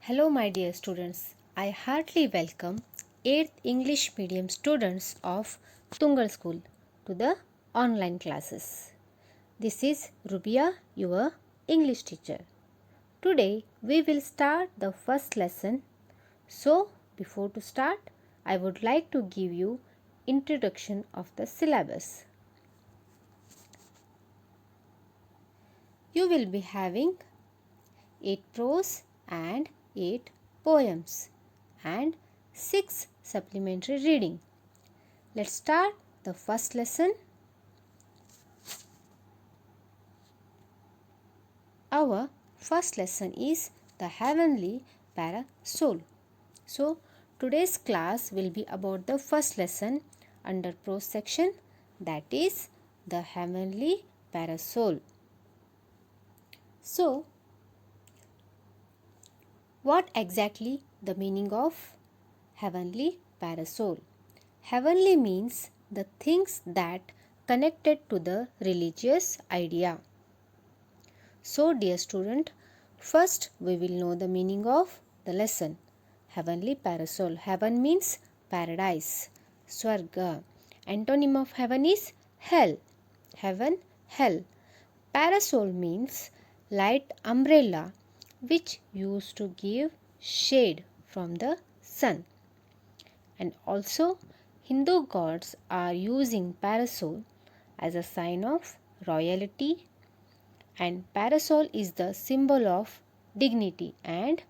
Hello, my dear students. I heartily welcome 8th English medium students of Tungal School to the online classes. This is Rubia, your English teacher. Today we will start the first lesson. So, before to start, I would like to give you introduction of the syllabus. You will be having 8 prose and 8 poems and 6 supplementary reading. Let's start the first lesson. Our first lesson is the heavenly parasol. So today's class will be about the first lesson under prose section, that is the heavenly parasol. So what exactly the meaning of heavenly parasol? Heavenly means the things that connected to the religious idea. So dear student, first we will know the meaning of the lesson. Heavenly parasol. Heaven means paradise, Swarga. Antonym of heaven is hell. Heaven, hell. Parasol means light umbrella which used to give shade from the sun. And also Hindu gods are using parasol as a sign of royalty, and parasol is the symbol of dignity and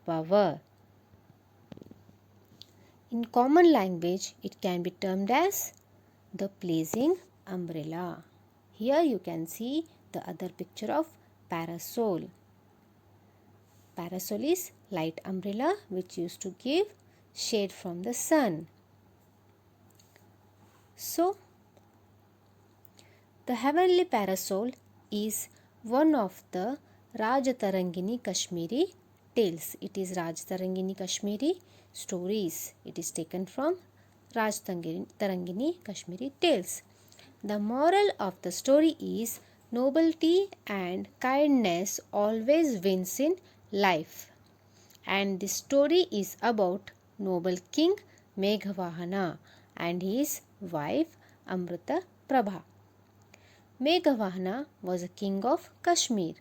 power. In common language, it can be termed as the pleasing umbrella. Here you can see the other picture of parasol. Parasol is light umbrella which used to give shade from the sun. So, the heavenly parasol is one of the Rajatarangini Kashmiri tales. It is Rajatarangini Kashmiri stories. It is taken from Rajatarangini Kashmiri tales. The moral of the story is nobility and kindness always wins in life. And the story is about noble king Meghavahana and his wife Amrita Prabha. Meghavahana was a king of Kashmir,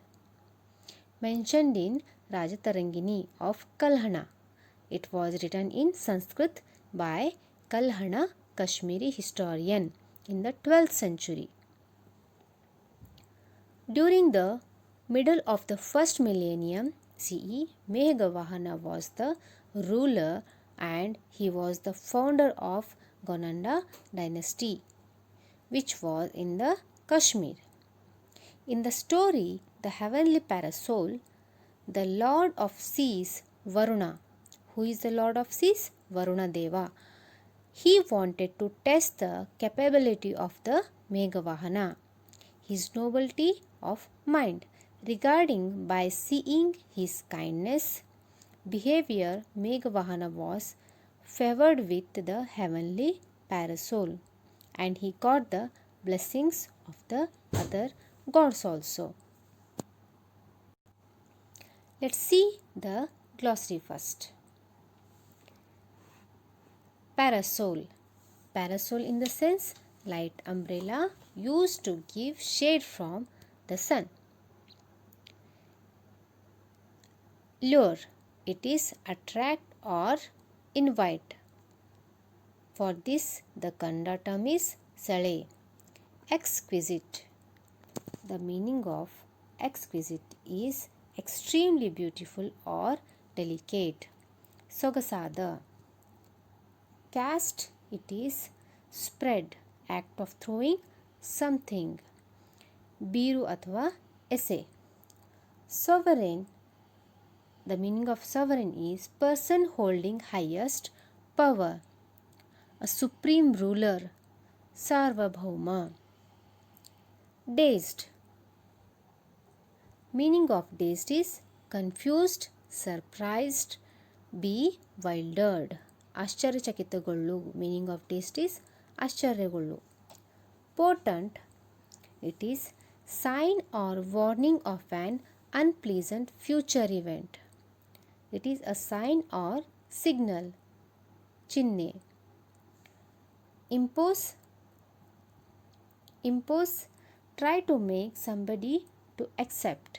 mentioned in Rajatarangini of Kalhana. It was written in Sanskrit by Kalhana, Kashmiri historian, in the 12th century. During the middle of the first millennium CE, Meghavahana was the ruler and he was the founder of Gonanda dynasty, which was in the Kashmir. In the story, the heavenly parasol, the Lord of Seas, Varuna, who is the Lord of Seas? Varuna Deva. He wanted to test the capability of the Meghavahana, his nobility of mind, regarding by seeing his kindness behavior. Meghavahana was favored with the heavenly parasol and he got the blessings of the other gods also. Let's see the glossary first. Parasol. Parasol in the sense light umbrella used to give shade from the sun. Lure. It is attract or invite. For this the Kannada term is Sale. Exquisite. The meaning of exquisite is extremely beautiful or delicate. Sogasada. Cast, it is spread, act of throwing something. Biru athva essay. Sovereign, the meaning of sovereign is person holding highest power. A supreme ruler, Sarvabhauma. Dazed. Meaning of dazed is confused, surprised, bewildered. ಆಶ್ಚರ್ಯಚಕಿತಗೊಳ್ಳು. Meaning of dazed is ಆಶ್ಚರ್ಯಗೊಳ್ಳು. Portent, it is sign or warning of an unpleasant future event. It is a sign or signal. चिन्हे. Impose, try to make somebody to accept.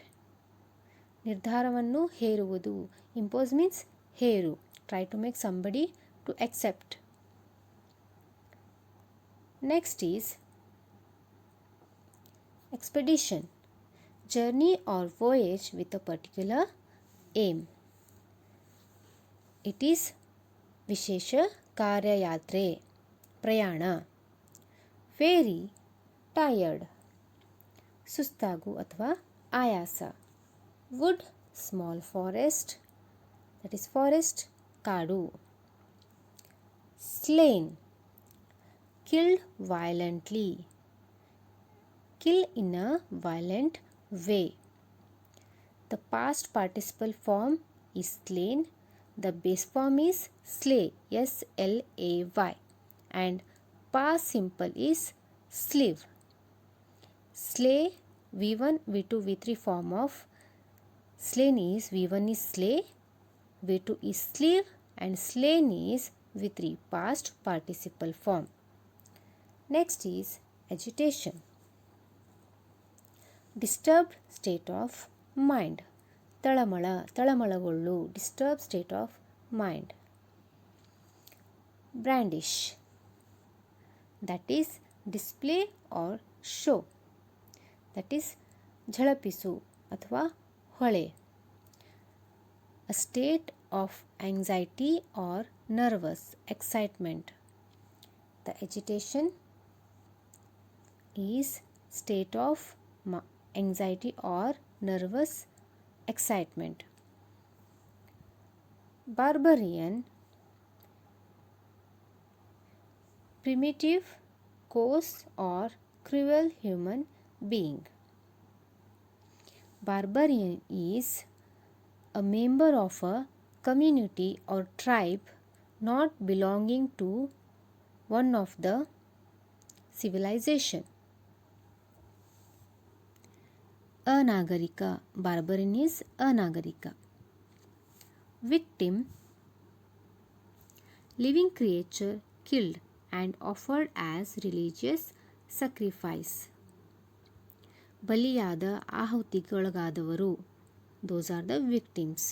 ನಿರ್ಧಾರವನ್ನು ಹೇರುವುದು. Impose means hair. Try to make somebody to accept. Next is expedition, journey or voyage with a particular aim. It is ವಿಶೇಷ ಕಾರ್ಯಯಾತ್ರೆ, ಪ್ರಯಾಣ. Very, tired, ಸುಸ್ತಾಗು ಅಥವಾ ಆಯಾಸ. Wood, small forest, that is forest, ಕಾಡು. Slain, killed violently, kill in a violent way. The past participle form is slain, the base form is slay, S-L-A-Y, and past simple is sleeve. Slay, V1, V2, V3 form of slain is V1 is slay, V2 is sleeve, and slain is V3 past participle form. Next is agitation, disturbed state of mind. ತಳಮಳ, ತಳಮಳಗೊಳ್ಳು, disturbed state of mind. Brandish, that is display or show, that is ಝಳಪಿಸು ಅಥವಾ ಹೊಳೆ. A state of anxiety or nervous excitement. The agitation is state of anxiety or nervous excitement. Barbarian, primitive, coarse or cruel human being. Barbarian is a member of a community or tribe not belonging to one of the civilization. ಅನಾಗರಿಕ, barbarian is ಅನಾಗರಿಕ. Victim, living creature killed and offered as religious sacrifice. ಬಲಿಯಾದ, ಆಹುತಿಗೊಳಗಾದವರು, those are the victims.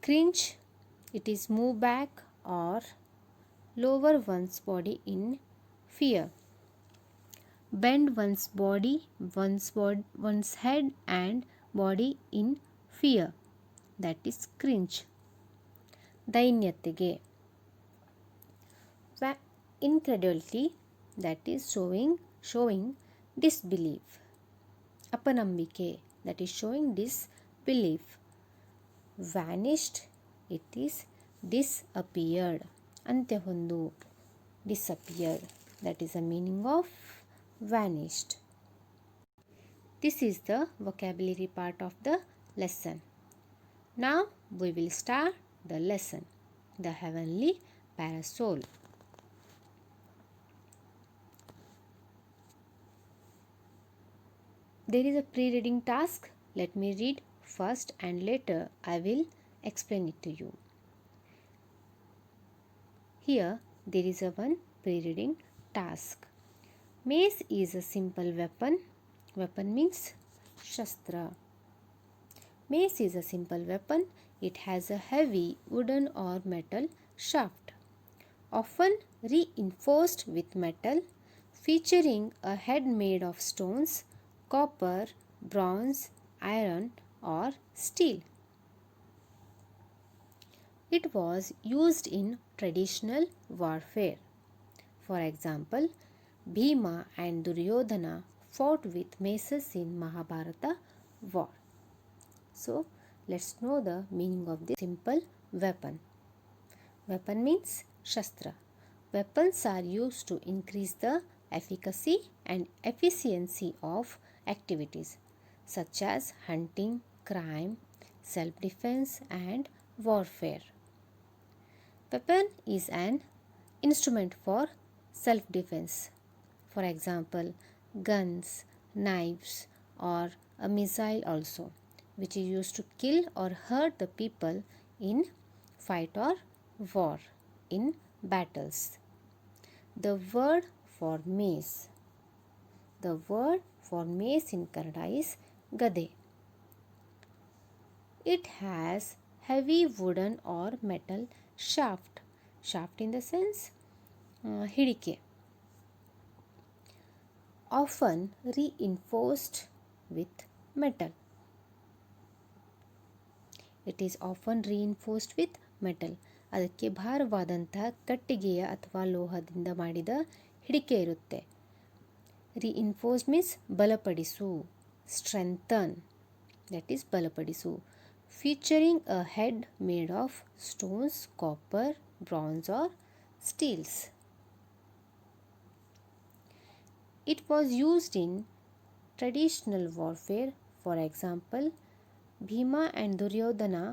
Cringe, it is move back or lower one's body in fear. Bend one's body, one's head and body in fear, that is cringe. ದೈನ್ಯತೆಗೆ. Incredulity, that is showing disbelief. ಅಪನಂಬಿಕೆ, that is showing disbelief. Vanished, it is disappeared. ಅಂತ್ಯ ಹೊಂದು, disappeared, that is the meaning of vanished. This is the vocabulary part of the lesson. Now we will start the lesson. The heavenly parasol. There is a pre-reading task. Let me read first and later I will explain it to you. Here there is a one pre-reading task. Mace is a simple weapon. Weapon means shastra. Mace is a simple weapon. It has a heavy wooden or metal shaft, often reinforced with metal, featuring a head made of stones, copper, bronze, iron, or steel. It was used in traditional warfare. For example, Bhima and Duryodhana fought with maces in Mahabharata war. So, let's know the meaning of this simple weapon. Weapon means shastra. Weapons are used to increase the efficacy and efficiency of activities such as hunting, crime, self-defense, and warfare. Weapon is an instrument for self-defense. For example, guns, knives, or a missile also, which is used to kill or hurt the people in fight or war, in battles. The word for mace. The word for mace in Kannada is gade. It has heavy wooden or metal shaft. Shaft in the sense hidike. Often reinforced with metal. It is often reinforced with metal. ಅದಕ್ಕೆ ಭಾರವಾದಂತಹ ಕಟ್ಟಿಗೆಯ ಅಥವಾ ಲೋಹದಿಂದ ಮಾಡಿದ ಹಿಡಿಕೆ ಇರುತ್ತೆ. Reinforced means ಬಲಪಡಿಸು, strengthen, that is ಬಲಪಡಿಸು. Featuring a head made of stones, copper, bronze or steels. It was used in traditional warfare. For example, Bhima and Duryodhana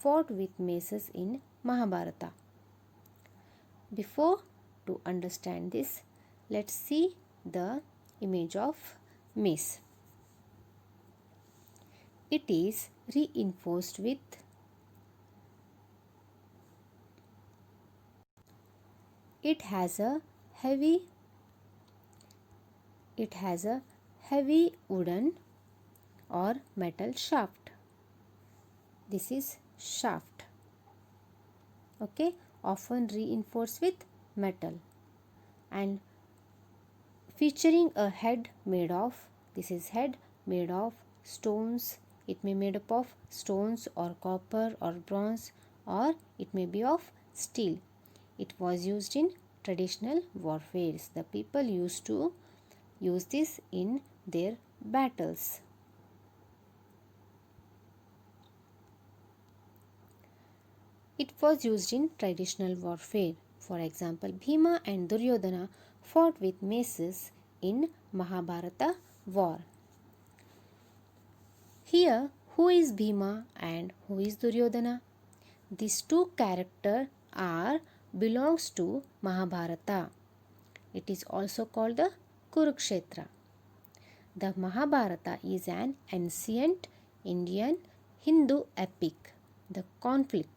fought with maces in Mahabharata. Before to understand this, let's see the image of mace. It is reinforced with it has a heavy wooden or metal shaft. This is shaft. Okay, often reinforced with metal and featuring a head made of, this is head made of stones. It may be made up of stones or copper or bronze, or it may be of steel. It was used in traditional warfares. The people used to use this in their battles. It was used in traditional warfare. For example, Bhima and Duryodhana fought with maces in Mahabharata war. Here, who is Bhima and who is Duryodhana? These two characters belongs to Mahabharata. It is also called the Kurukshetra. The Mahabharata is an ancient Indian Hindu epic. The conflict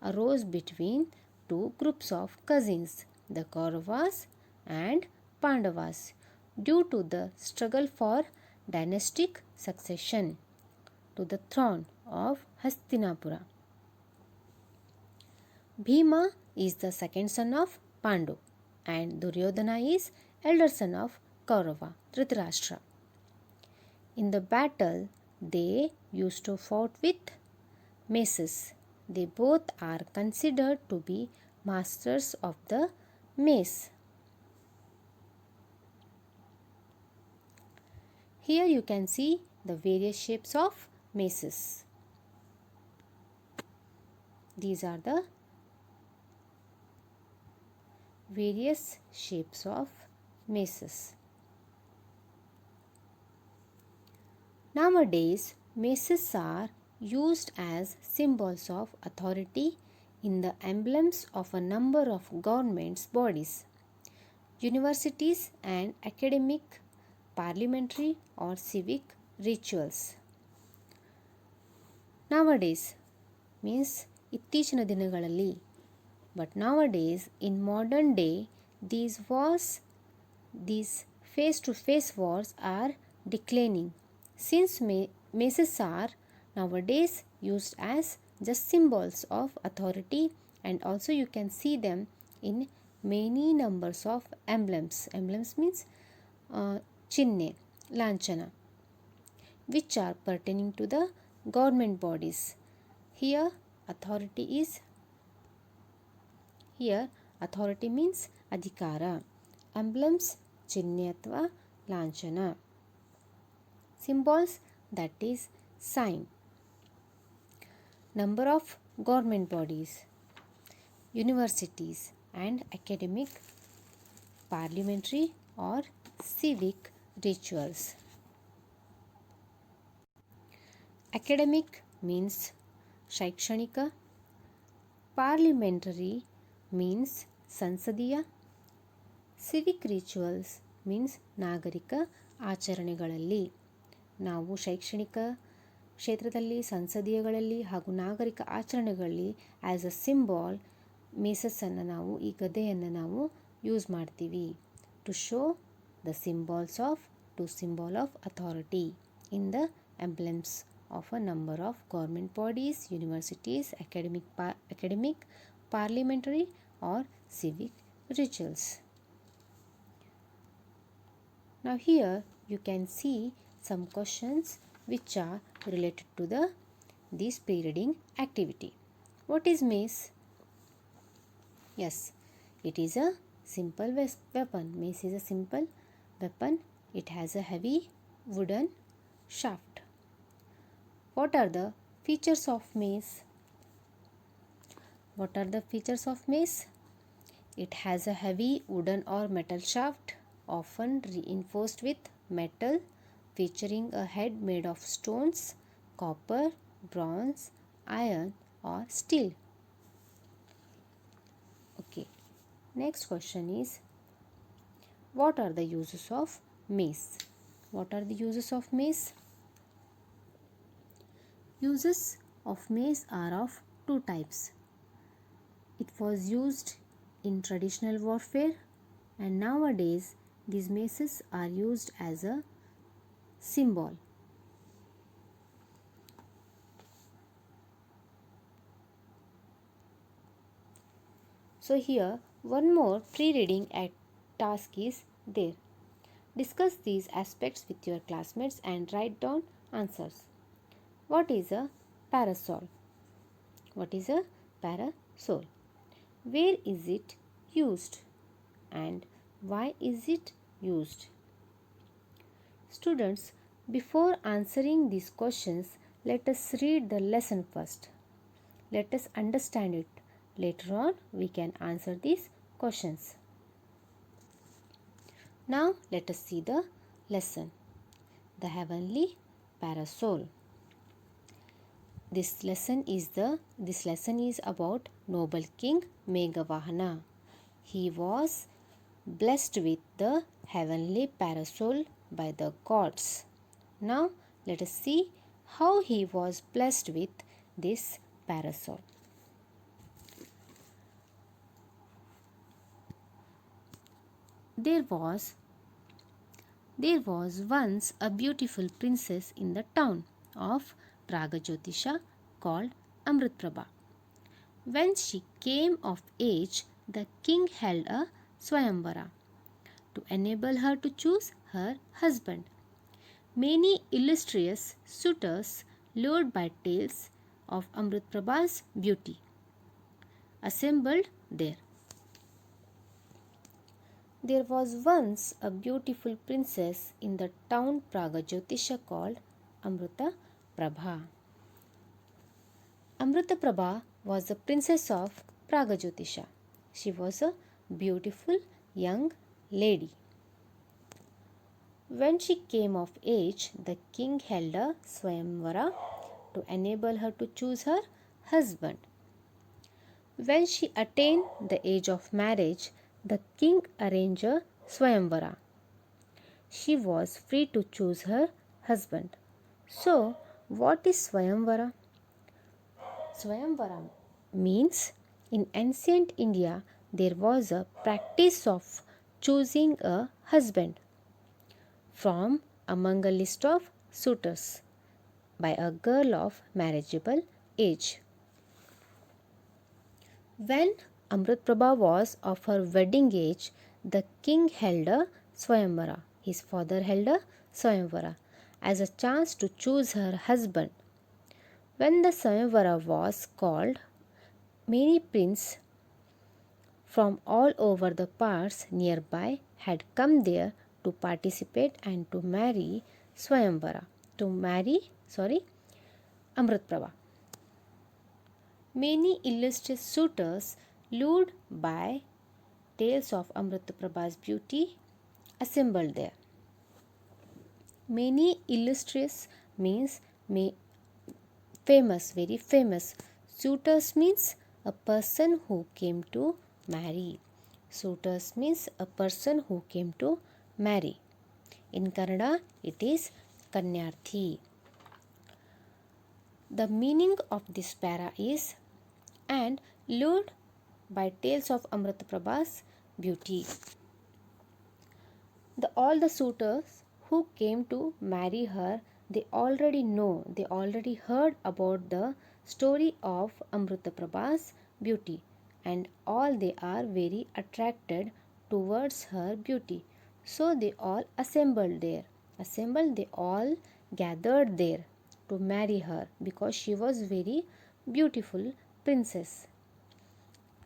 arose between two groups of cousins, the Kauravas and Pandavas, due to the struggle for dynastic succession to the throne of Hastinapura. Bhima is the second son of Pandu and Duryodhana is elder son of Kaurava, Dhritarashtra. In the battle, they used to fight with maces. They both are considered to be masters of the mace. Here you can see the various shapes of maces. These are the various shapes of maces. Nowadays, maces are used as symbols of authority in the emblems of a number of government bodies, universities and academic, parliamentary or civic rituals. Nowadays means ಇತ್ತೀಚಿನ ದಿನಗಳಲ್ಲಿ, but nowadays in modern day these face-to-face wars are declining, since maces are nowadays used as just symbols of authority, and also you can see them in many numbers of emblems. Emblems means chinne, lanchana, which are pertaining to the government bodies. Here authority means adhikara. Emblems chinne athwa lanchana. Symbols, that is sign. Number of government bodies, universities and academic, parliamentary or civic rituals. Academic means ಶೈಕ್ಷಣಿಕ, parliamentary means ಸಂಸದೀಯ, civic rituals means ನಾಗರಿಕ ಆಚರಣೆಗಳಲ್ಲಿ, ನಾವು ಶೈಕ್ಷಣಿಕ ಕ್ಷೇತ್ರದಲ್ಲಿ, ಸಂಸದೀಯಗಳಲ್ಲಿ ಹಾಗೂ ನಾಗರಿಕ ಆಚರಣೆಗಳಲ್ಲಿ as a symbol ಮೇಸಸ್ಸನ್ನು ನಾವು, ಈ ಗದೆಯನ್ನು ನಾವು ಯೂಸ್ ಮಾಡ್ತೀವಿ to show the symbol of authority in the emblems of a number of government bodies, universities, academic, parliamentary or civic rituals. Now here you can see some questions which are related to this pre-reading activity. What is mace? Yes, it is a simple weapon. Mace is a simple weapon. It has a heavy wooden shaft. What are the features of mace? What are the features of mace? It has a heavy wooden or metal shaft, often reinforced with metal, featuring a head made of stones, copper, bronze, iron or steel. Okay, next question is, what are the uses of mace? What are the uses of mace? Uses of mace are of two types. It was used in traditional warfare, and nowadays these maces are used as a symbol. So here one more pre-reading task is there. Discuss these aspects with your classmates and write down answers. What is a parasol? What is a parasol? Where is it used and why is it used? Students, before answering these questions, let us read the lesson first. Let us understand it. Later on, we can answer these questions. Now, let us see the lesson. The heavenly parasol. This lesson is about noble king Meghavahana. He was blessed with the heavenly parasol by the gods. Now let us see how he was blessed with this parasol. There was once a beautiful princess in the town of Pragajyotisha called Amritprabha. When she came of age, the king held a Swayamvara to enable her to choose her husband. Many illustrious suitors, lured by tales of Amritprabha's beauty, assembled there. There was once a beautiful princess in the town Pragajyotisha called Amritaprabha. Amritaprabha was the princess of Pragajyotisha. She was a beautiful young lady. When she came of age, the king held a Swayamvara to enable her to choose her husband. When she attained the age of marriage, the king arranged a Swayamvara. She was free to choose her husband. So, what is Swayamvara? Swayamvara means in ancient India there was a practice of choosing a husband from among a list of suitors by a girl of marriageable age. When Amritprabha was of her wedding age, the king held a Swayamvara. His father held a Swayamvara as a chance to choose her husband. When the Swayamvara was called, many princes from all over the parts nearby had come there to participate and to marry Amritprabha. Many illustrious suitors, lured by tales of Amritprabha's beauty, assembled there. Many illustrious means famous, very famous. Suitors means a person who came to marry. Suitors means a person who came to marry. In Kannada, it is Kanyarthi. The meaning of this para is and lured by tales of Amritaprabha's beauty. All the suitors who came to marry her, they already heard about the story of Amritaprabha's beauty, and all they are very attracted towards her beauty. So they all they all gathered there to marry her because she was very beautiful princess.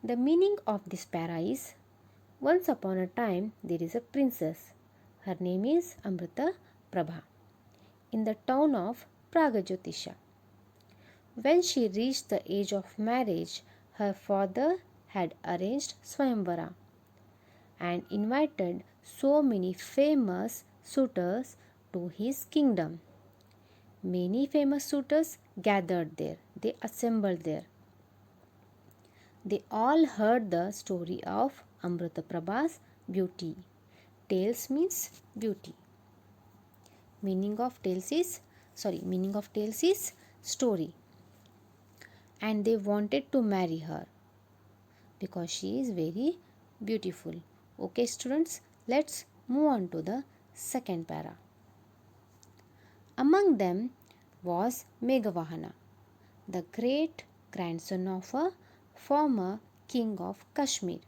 The meaning of this para is once upon a time there is a princess. Her name is Amrita Prabha in the town of Pragajyotisha. When she reached the age of marriage, her father had arranged Swayamvara and invited so many famous suitors to his kingdom. Many famous suitors gathered there, they assembled there. They all heard the story of Amrita Prabha's beauty. Tales means beauty. Meaning of tales is story. And they wanted to marry her because she is very beautiful. Okay students, let's move on to the second para. Among them was Meghavahana, the great grandson of a former king of Kashmir.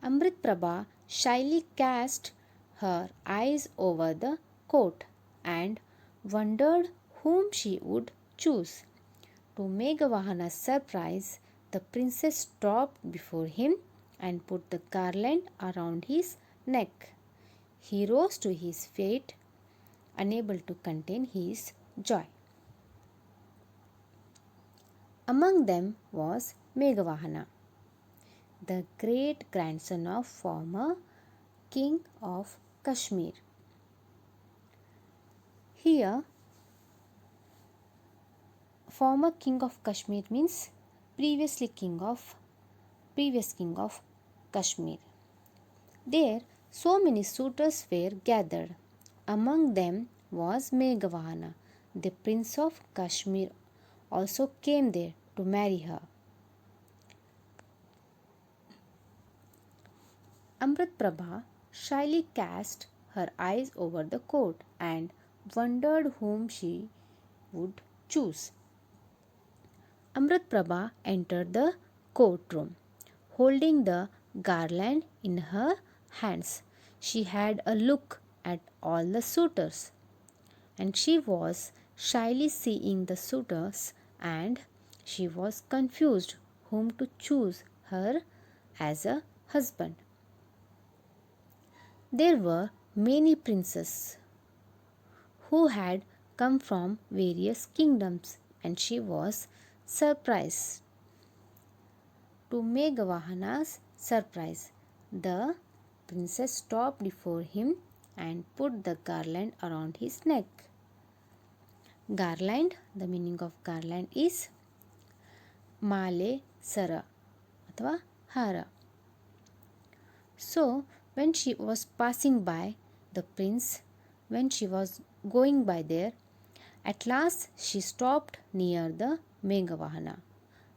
Amrit Prabha shyly cast her eyes over the court and wondered whom she would choose. To Meghavahana's surprise, the princess stopped before him and put the garland around his neck. He rose to his feet, unable to contain his joy. Among them was Meghavahana, the great grandson of former king of Kashmir. Here, former king of Kashmir means previous king of Kashmir. There, so many suitors were gathered. Among them was Meghavahana, the prince of Kashmir, also came there to marry her. Amrit Prabha shyly cast her eyes over the court and wondered whom she would choose. Amrit Prabha entered the courtroom, holding the garland in her hands. She had a look at all the suitors, and she was shyly seeing the suitors, and she was confused whom to choose her as a husband. There were many princes who had come from various kingdoms, and she was surprised. To Meghavahana's surprise, the princess stopped before him and put the garland around his neck. Garland, the meaning of garland is male sara athva hara. So, when she was passing by the prince, when she was going by there, at last she stopped near the Meghavahana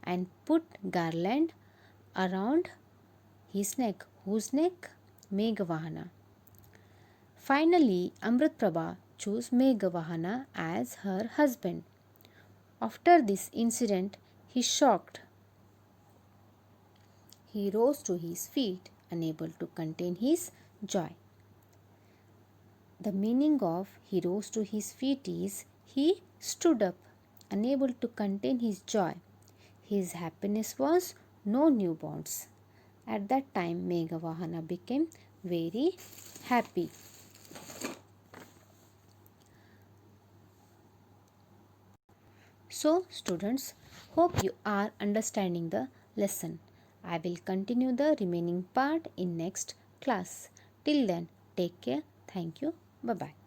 and put garland around his neck. Whose neck? Meghavahana. Finally, Amrit Prabha chose Meghavahana as her husband. After this incident, he shocked. He rose to his feet, unable to contain his joy. The meaning of he rose to his feet is he stood up, unable to contain his joy. His happiness was no new bonds. At that time, Meghavahana became very happy. So, students, hope you are understanding the lesson. I will continue the remaining part in next class. Till then, take care. Thank you. Bye-bye.